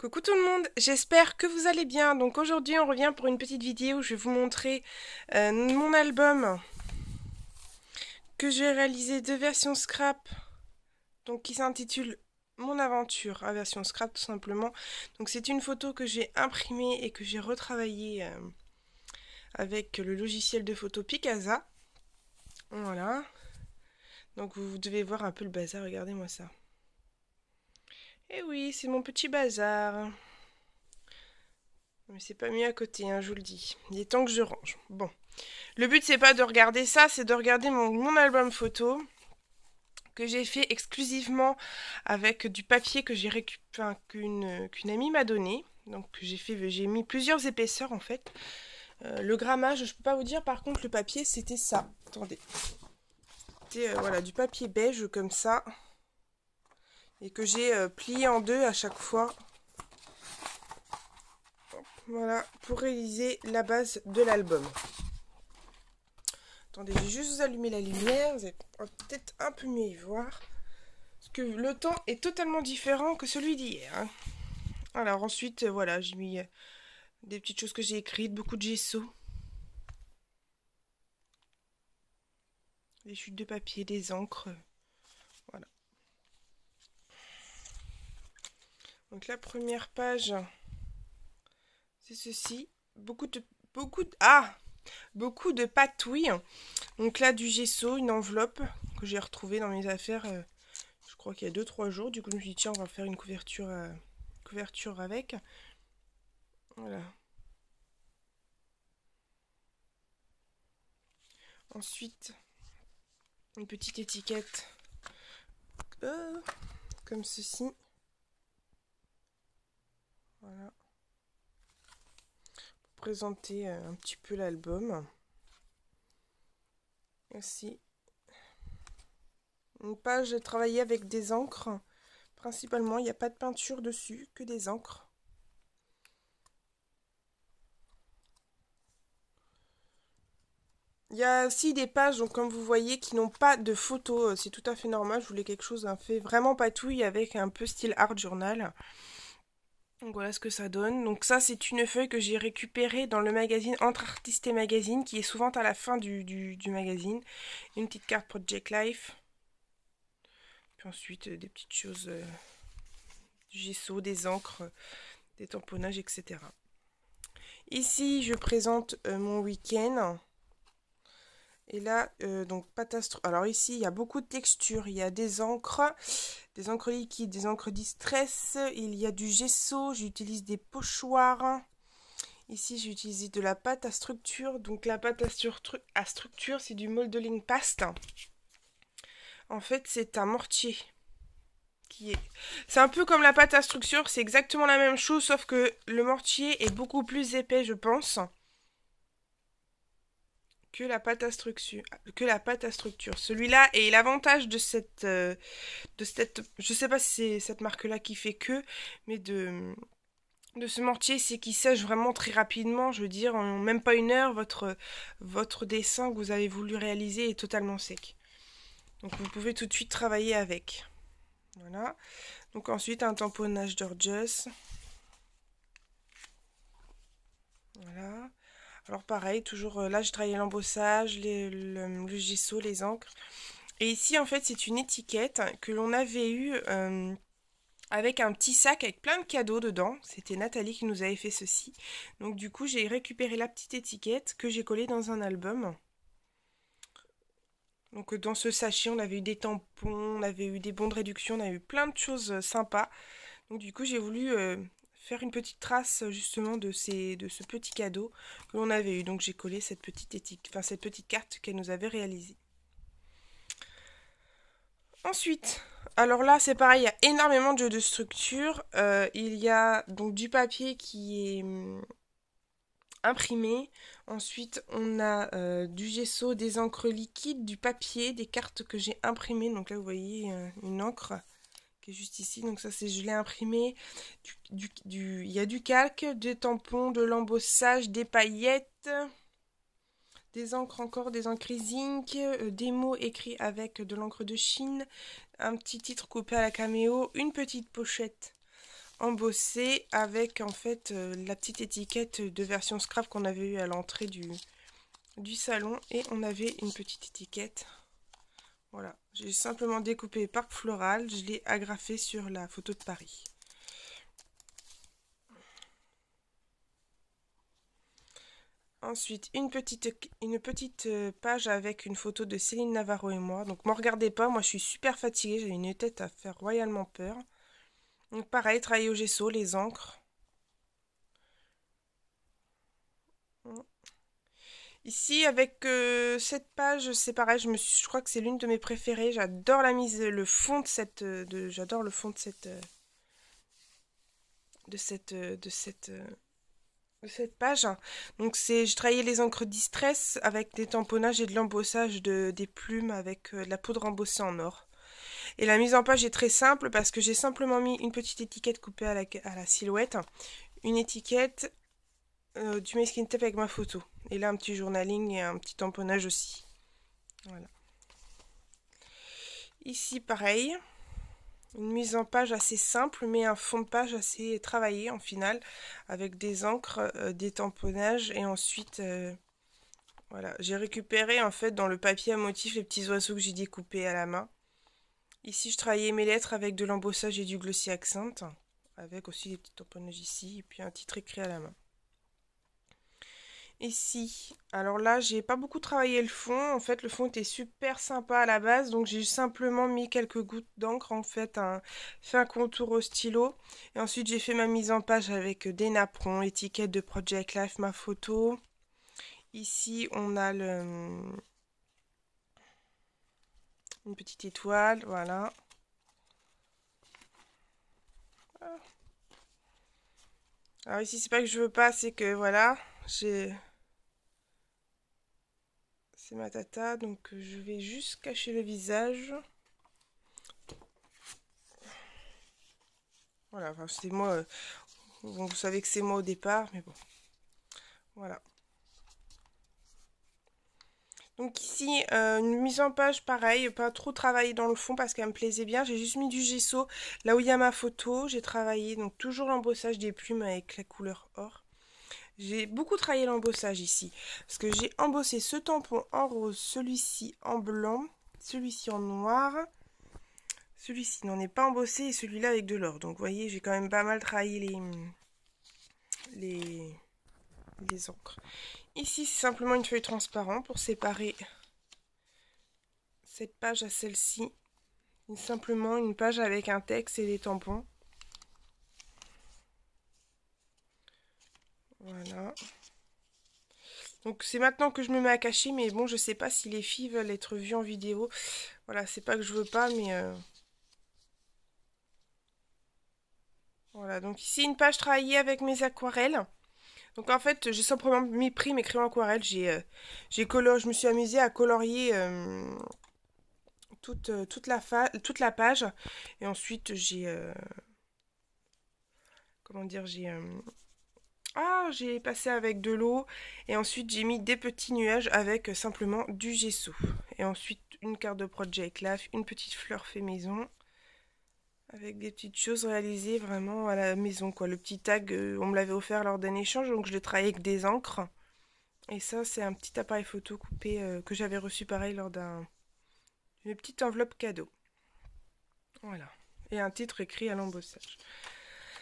Coucou tout le monde, j'espère que vous allez bien. Donc aujourd'hui on revient pour une petite vidéo où je vais vous montrer mon album que j'ai réalisé de version scrap, donc qui s'intitule Mon aventure à version scrap tout simplement. Donc c'est une photo que j'ai imprimée et que j'ai retravaillée avec le logiciel de photo Picasa. Voilà. Donc vous devez voir un peu le bazar, regardez-moi ça. Eh oui, c'est mon petit bazar. Mais c'est pas mieux à côté, hein, je vous le dis. Il est temps que je range. Bon. Le but, c'est pas de regarder ça, c'est de regarder mon album photo que j'ai fait exclusivement avec du papier que j'ai récupéré, qu'une amie m'a donné. Donc j'ai mis plusieurs épaisseurs en fait. Le grammage, je peux pas vous dire. Par contre, le papier, c'était ça. Attendez. C'était voilà, du papier beige comme ça. Et que j'ai plié en deux à chaque fois. Voilà, pour réaliser la base de l'album. Attendez, je vais juste vous allumer la lumière, vous allez peut-être un peu mieux y voir. Parce que le temps est totalement différent que celui d'hier. Hein. Alors ensuite, voilà, j'ai mis des petites choses que j'ai écrites, beaucoup de gesso. Des chutes de papier, des encres. Voilà. Donc la première page, c'est ceci. Beaucoup de patouilles. Donc là, du gesso, une enveloppe que j'ai retrouvée dans mes affaires. Je crois qu'il y a 2-3 jours. Du coup, je me suis dit, tiens, on va faire une couverture avec. Voilà. Ensuite, une petite étiquette comme ceci. Voilà. Pour présenter un petit peu l'album. Aussi. Une page travaillée avec des encres. Principalement, il n'y a pas de peinture dessus, que des encres. Il y a aussi des pages, donc, comme vous voyez, qui n'ont pas de photos. C'est tout à fait normal. Je voulais quelque chose d'un fait vraiment patouille avec un peu style art journal. Donc voilà ce que ça donne. Donc ça, c'est une feuille que j'ai récupérée dans le magazine Entre Artistes et Magazine, qui est souvent à la fin du magazine. Une petite carte Project Life. Puis ensuite, des petites choses, du gesso, des encres, des tamponnages, etc. Ici, je présente mon week-end. Et là, donc, alors ici, il y a beaucoup de textures. Il y a des encres liquides, des encres distress. Il y a du gesso. J'utilise des pochoirs. Ici, j'ai utilisé de la pâte à structure. Donc, la pâte à structure, c'est du modeling paste. En fait, c'est un mortier. C'est un peu comme la pâte à structure. C'est exactement la même chose, sauf que le mortier est beaucoup plus épais, je pense, que la pâte à structure. Celui-là, et l'avantage de cette, je sais pas si c'est cette marque-là qui fait que, mais de ce mortier, c'est qu'il sèche vraiment très rapidement. Je veux dire, en même pas une heure, votre dessin que vous avez voulu réaliser est totalement sec. Donc vous pouvez tout de suite travailler avec. Voilà. Donc ensuite, un tamponnage Georges. Voilà. Alors pareil, toujours là, je travaillais l'embossage, le gesso, les encres. Et ici, en fait, c'est une étiquette que l'on avait eue avec un petit sac avec plein de cadeaux dedans. C'était Nathalie qui nous avait fait ceci. Donc du coup, j'ai récupéré la petite étiquette que j'ai collée dans un album. Donc dans ce sachet, on avait eu des tampons, on avait eu des bons de réduction, on a eu plein de choses sympas. Donc du coup, j'ai voulu faire une petite trace justement de ce petit cadeau que l'on avait eu. Donc j'ai collé cette petite cette petite carte qu'elle nous avait réalisée. Ensuite, alors là c'est pareil, il y a énormément de jeux de structure. Il y a donc du papier qui est imprimé. Ensuite, on a du gesso, des encres liquides, du papier, des cartes que j'ai imprimées. Donc là, vous voyez une encre qui est juste ici. Donc ça, je l'ai imprimé. Il y a du calque, des tampons, de l'embossage, des paillettes, des encres encore, des encres zinc, des mots écrits avec de l'encre de Chine, un petit titre coupé à la caméo, une petite pochette embossé avec en fait la petite étiquette de version scrap qu'on avait eu à l'entrée du salon. Et on avait une petite étiquette. Voilà, j'ai simplement découpé Parc Floral, je l'ai agrafé sur la photo de Paris. Ensuite, une petite page avec une photo de Céline Navarro et moi. Donc, m'en regardez pas, moi je suis super fatiguée, j'ai une tête à faire royalement peur. Donc, pareil, travailler au gesso, les encres. Ici, avec cette page, c'est pareil, je crois que c'est l'une de mes préférées. J'adore la mise, le fond de j'adore le fond de cette page. Donc j'ai travaillé les encres Distress avec des tamponnages et de l'embossage des plumes avec de la poudre embossée en or. Et la mise en page est très simple parce que j'ai simplement mis une petite étiquette coupée à la silhouette, une étiquette, du masking tape avec ma photo. Et là un petit journaling et un petit tamponnage aussi. Voilà. Ici pareil, une mise en page assez simple mais un fond de page assez travaillé en finale avec des encres, des tamponnages et ensuite voilà, j'ai récupéré en fait dans le papier à motif les petits oiseaux que j'ai découpés à la main. Ici je travaillais mes lettres avec de l'embossage et du glossy accent avec aussi des petits tamponnages ici et puis un titre écrit à la main. Ici, alors là, j'ai pas beaucoup travaillé le fond. En fait, le fond était super sympa à la base, donc j'ai simplement mis quelques gouttes d'encre, en fait, fait un contour au stylo. Et ensuite, j'ai fait ma mise en page avec des napperons, étiquette de Project Life, ma photo. Ici, on a une petite étoile, voilà. Alors ici, c'est pas que je veux pas, c'est que voilà, c'est ma tata, donc je vais juste cacher le visage. Voilà, enfin, c'est moi. Bon, vous savez que c'est moi au départ, mais bon. Voilà. Donc ici, une mise en page pareil, pas trop travaillé dans le fond parce qu'elle me plaisait bien. J'ai juste mis du gesso là où il y a ma photo. J'ai travaillé donc toujours l'embossage des plumes avec la couleur or. J'ai beaucoup travaillé l'embossage ici parce que j'ai embossé ce tampon en rose, celui-ci en blanc, celui-ci en noir. Celui-ci n'en est pas embossé et celui-là avec de l'or. Donc vous voyez, j'ai quand même pas mal travaillé les, les encres. Ici, c'est simplement une feuille transparente pour séparer cette page à celle-ci. Simplement une page avec un texte et des tampons. Voilà. Donc c'est maintenant que je me mets à cacher, mais bon, je sais pas si les filles veulent être vues en vidéo. Voilà, c'est pas que je veux pas, mais... Voilà, donc ici une page travaillée avec mes aquarelles. Donc en fait, j'ai simplement pris mes crayons aquarelles. Je me suis amusée à colorier toute la page. Et ensuite, comment dire, j'ai passé avec de l'eau. Et ensuite, j'ai mis des petits nuages avec simplement du gesso. Et ensuite, une carte de Project Life, une petite fleur fait maison. Avec des petites choses réalisées vraiment à la maison, quoi. Le petit tag, on me l'avait offert lors d'un échange, donc je l'ai travaillé avec des encres. Et ça, c'est un petit appareil photo coupé que j'avais reçu pareil lors d'une petite enveloppe cadeau. Voilà. Et un titre écrit à l'embossage.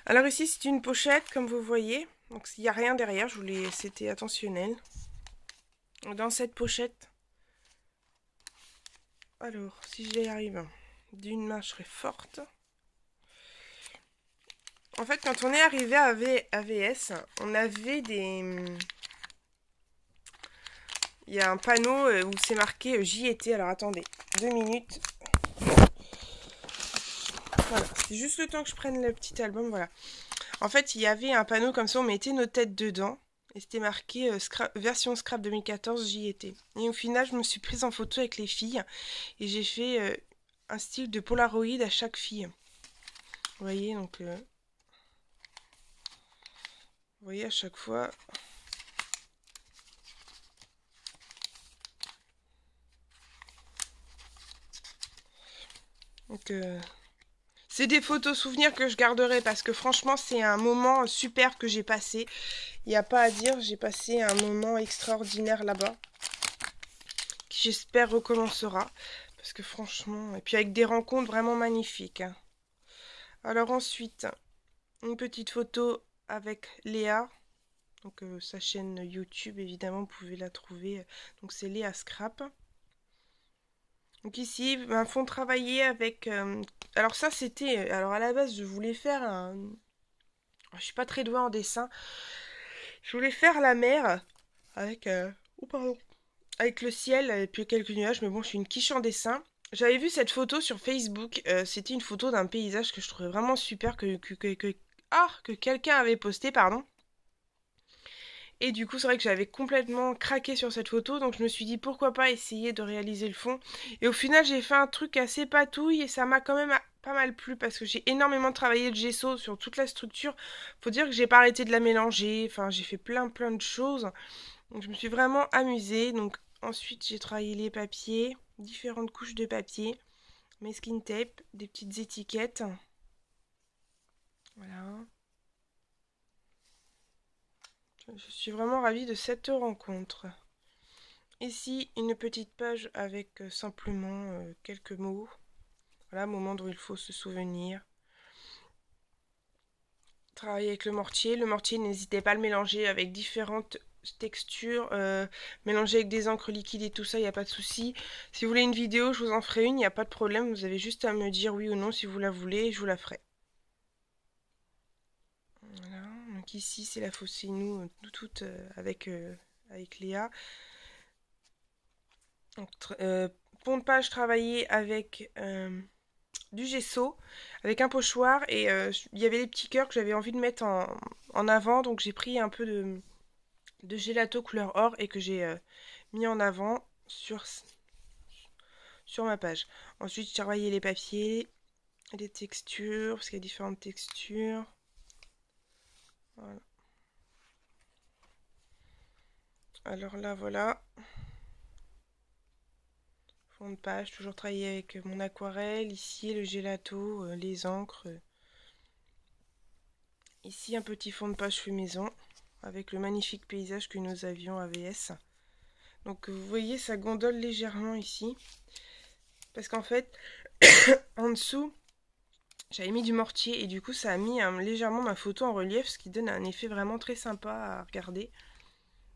Alors ici, c'est une pochette, comme vous voyez. Donc il n'y a rien derrière, c'était attentionnel. Dans cette pochette, alors, si j'y arrive, d'une main, je serai forte. En fait, quand on est arrivé à AVS, on avait il y a un panneau où c'est marqué j'y étais. Alors attendez, 2 minutes. Voilà, c'est juste le temps que je prenne le petit album, voilà. En fait, il y avait un panneau comme ça, on mettait nos têtes dedans. Et c'était marqué version Scrap 2014, j'y étais. Et au final, je me suis prise en photo avec les filles. Et j'ai fait un style de Polaroid à chaque fille. Vous voyez, donc... vous voyez, à chaque fois... Donc... C'est des photos souvenirs que je garderai parce que franchement, c'est un moment super que j'ai passé. Il n'y a pas à dire, j'ai passé un moment extraordinaire là-bas. Qui j'espère recommencera. Parce que franchement, et puis avec des rencontres vraiment magnifiques. Hein. Alors ensuite, une petite photo avec Léa. Donc sa chaîne YouTube, évidemment, vous pouvez la trouver. Donc c'est Léa Scrap. Donc ici, un fond travaillé avec... alors ça, c'était... Alors à la base, je voulais faire un... Je suis pas très douée en dessin. Je voulais faire la mer avec... Oh pardon. Avec le ciel et puis quelques nuages. Mais bon, je suis une quiche en dessin. J'avais vu cette photo sur Facebook. C'était une photo d'un paysage que je trouvais vraiment super que quelqu'un avait posté, pardon. Et du coup, c'est vrai que j'avais complètement craqué sur cette photo, donc je me suis dit pourquoi pas essayer de réaliser le fond. Et au final, j'ai fait un truc assez patouille et ça m'a quand même pas mal plu parce que j'ai énormément travaillé le gesso sur toute la structure. Faut dire que j'ai pas arrêté de la mélanger, enfin j'ai fait plein de choses. Donc je me suis vraiment amusée. Donc ensuite, j'ai travaillé les papiers, différentes couches de papier, mes skin tape, des petites étiquettes. Voilà. Je suis vraiment ravie de cette rencontre. Ici, une petite page avec simplement quelques mots. Voilà, moment dont il faut se souvenir. Travailler avec le mortier. Le mortier, n'hésitez pas à le mélanger avec différentes textures. Mélanger avec des encres liquides et tout ça, il n'y a pas de souci. Si vous voulez une vidéo, je vous en ferai une, il n'y a pas de problème. Vous avez juste à me dire oui ou non si vous la voulez et je vous la ferai. Voilà, donc ici, c'est la fausse nous, toute avec Léa. Donc, pont de page travaillé avec du gesso, avec un pochoir et il y avait les petits cœurs que j'avais envie de mettre en avant, donc j'ai pris un peu de gelato couleur or et que j'ai mis en avant sur ma page. Ensuite, j'ai travaillé les papiers, les textures, parce qu'il y a différentes textures. Voilà. Alors là, voilà. Fond de page, toujours travaillé avec mon aquarelle. Ici, le gelato, les encres. Ici, un petit fond de page fait maison avec le magnifique paysage que nous avions à VS. Donc, vous voyez, ça gondole légèrement ici. Parce qu'en fait, en dessous, j'avais mis du mortier et du coup, ça a mis légèrement ma photo en relief, ce qui donne un effet vraiment très sympa à regarder.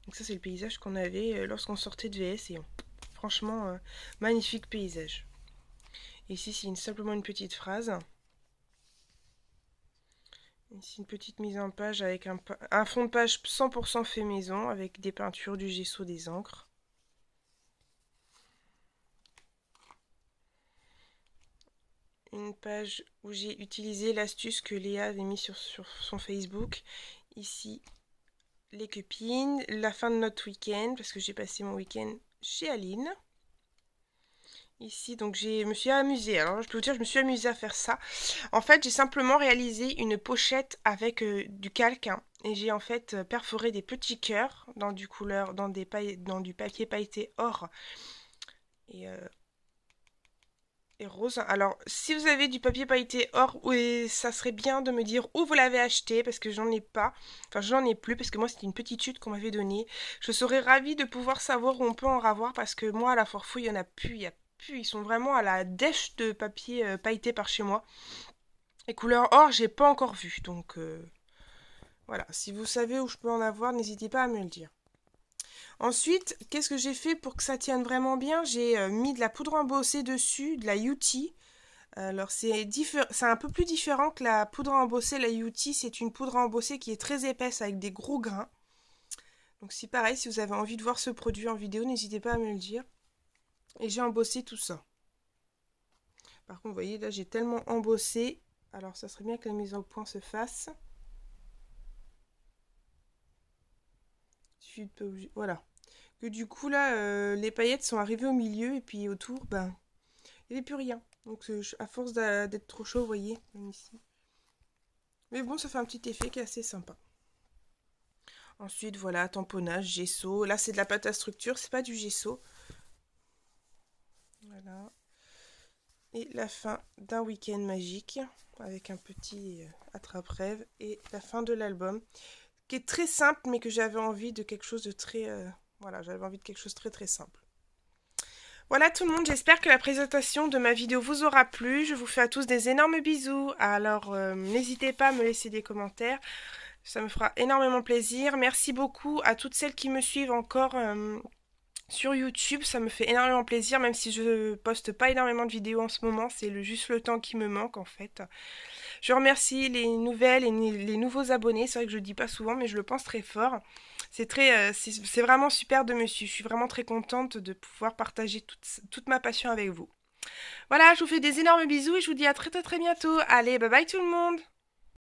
Donc ça, c'est le paysage qu'on avait lorsqu'on sortait de VS et franchement, magnifique paysage. Ici, c'est simplement une petite phrase. Ici, une petite mise en page avec un fond de page 100% fait maison avec des peintures, du gesso, des encres. Une page où j'ai utilisé l'astuce que Léa avait mis sur son Facebook. Ici, les copines, la fin de notre week-end, parce que j'ai passé mon week-end chez Aline. Ici, donc je me suis amusée. Alors, je peux vous dire, je me suis amusée à faire ça. En fait, j'ai simplement réalisé une pochette avec du calque. Hein, et j'ai en fait perforé des petits cœurs dans du papier pailleté or et rose. Alors, si vous avez du papier pailleté or, oui, ça serait bien de me dire où vous l'avez acheté parce que j'en ai pas. Enfin, j'en ai plus parce que moi, c'était une petite chute qu'on m'avait donnée. Je serais ravie de pouvoir savoir où on peut en avoir parce que moi, à la foire fouille, il y en a plus. Il y a plus. Ils sont vraiment à la dèche de papier pailleté par chez moi. Et couleur or, j'ai pas encore vu. Donc, voilà. Si vous savez où je peux en avoir, n'hésitez pas à me le dire. Ensuite, qu'est-ce que j'ai fait pour que ça tienne vraiment bien? J'ai mis de la poudre embossée dessus, de la UT. Alors c'est un peu plus différent que la poudre à embosser. La UT, c'est une poudre à embosser qui est très épaisse avec des gros grains. Donc c'est pareil, si vous avez envie de voir ce produit en vidéo, n'hésitez pas à me le dire. Et j'ai embossé tout ça. Par contre, vous voyez, là j'ai tellement embossé. Alors ça serait bien que la mise au point se fasse. Voilà. Que du coup là, les paillettes sont arrivées au milieu et puis autour, ben, il n'y avait plus rien. Donc à force d'être trop chaud, vous voyez, même ici. Mais bon, ça fait un petit effet qui est assez sympa. Ensuite, voilà, tamponnage, gesso. Là, c'est de la pâte à structure, c'est pas du gesso. Voilà. Et la fin d'un week-end magique, avec un petit attrape-rêve, et la fin de l'album, qui est très simple, mais que j'avais envie de quelque chose de très... voilà, j'avais envie de quelque chose de très très simple. Voilà tout le monde, j'espère que la présentation de ma vidéo vous aura plu. Je vous fais à tous des énormes bisous. Alors n'hésitez pas à me laisser des commentaires, ça me fera énormément plaisir. Merci beaucoup à toutes celles qui me suivent encore sur YouTube, ça me fait énormément plaisir, même si je poste pas énormément de vidéos en ce moment, c'est juste le temps qui me manque en fait. Je remercie les nouvelles et les nouveaux abonnés, c'est vrai que je le dis pas souvent, mais je le pense très fort. C'est vraiment super de me suivre, je suis vraiment très contente de pouvoir partager toute ma passion avec vous. Voilà, je vous fais des énormes bisous et je vous dis à très très très bientôt. Allez, bye bye tout le monde!